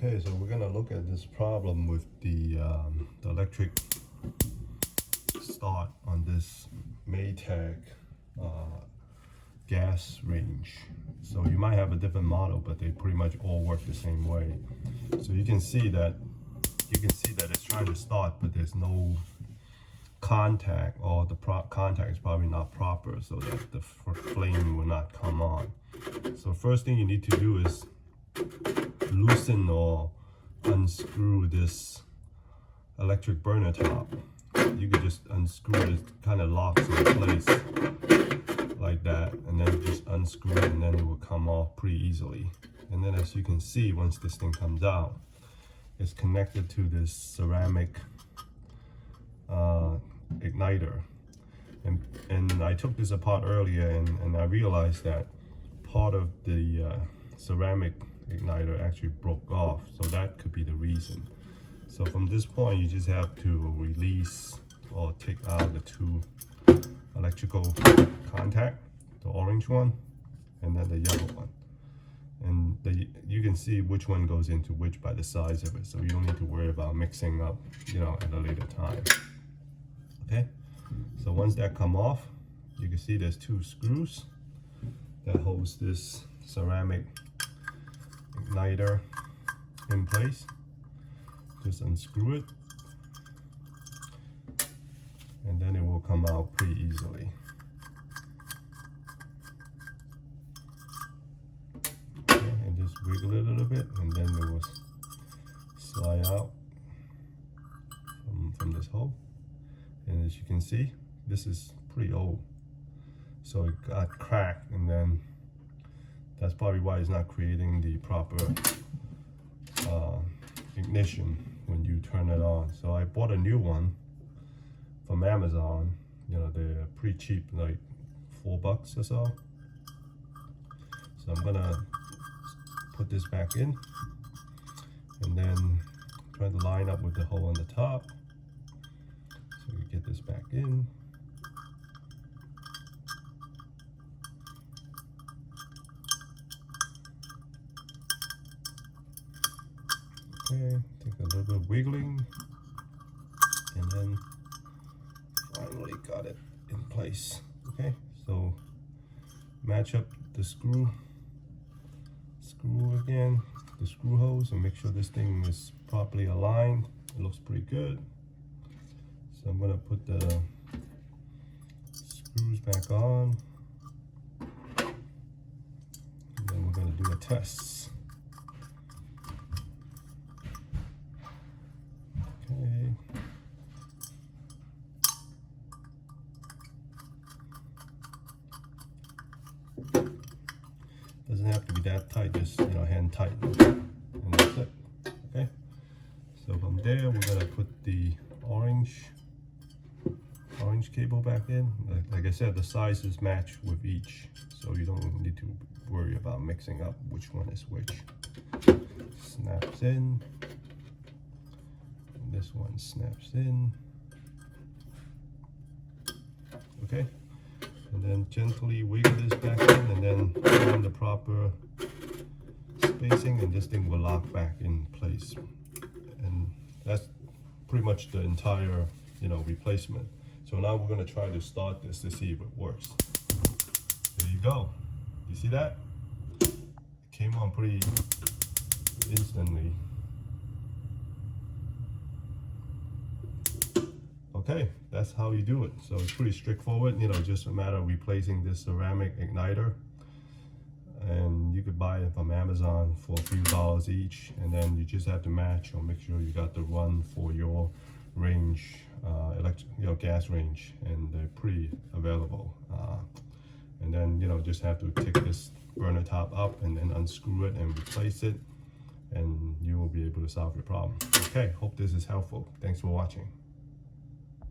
Okay, so we're gonna look at this problem with the electric start on this Maytag gas range. So you might have a different model, but they pretty much all work the same way. So you can see that it's trying to start, but there's no contact, or the contact is probably not proper, so that the flame will not come on. So first thing you need to do is loosen or unscrew this electric burner top. You could just unscrew it, it kind of locks in place like that, and then just unscrew it, and then it will come off pretty easily. And then as you can see, once this thing comes out, it's connected to this ceramic igniter. And I took this apart earlier, and I realized that part of the ceramic igniter actually broke off, so that could be the reason. So from this point, you just have to release or take out the two electrical contact, the orange one and then the yellow one, and you can see which one goes into which by the size of it, so you don't need to worry about mixing up, at a later time. Okay, so once that come off, you can see there's two screws that holds this ceramic igniter in place. Just unscrew it, and then it will come out pretty easily. Okay, and just wiggle it a little bit, and then it will slide out from this hole. And as you can see, this is pretty old, so it got cracked, and then that's probably why it's not creating the proper ignition when you turn it on. So I bought a new one from Amazon. They're pretty cheap, like $4 or so. So I'm gonna put this back in, and then try to line up with the hole on the top. So we get this back in. Okay, take a little bit of wiggling, and then finally got it in place. Okay, so match up the screw again, the screw holes, and make sure this thing is properly aligned. It looks pretty good. So I'm gonna put the screws back on, and then we're gonna do a test. Okay. Doesn't have to be that tight, just hand tight, and that's it. Okay. So from there, we're gonna put the orange cable back in. Like I said, the sizes match with each, so you don't need to worry about mixing up which one is which. Snaps in. This one snaps in. Okay, and then gently wiggle this back in, and then find the proper spacing, and this thing will lock back in place. And that's pretty much the entire replacement. So now we're going to try to start this to see if it works. There you go. You see that? It came on pretty instantly. Okay, that's how you do it. So it's pretty straightforward, just a matter of replacing this ceramic igniter. And you could buy it from Amazon for a few dollars each, and then you just have to match or make sure you got the run for your range, gas range, and they're pretty available. And then just have to take this burner top up and then unscrew it and replace it, and you will be able to solve your problem. Okay, hope this is helpful. Thanks for watching.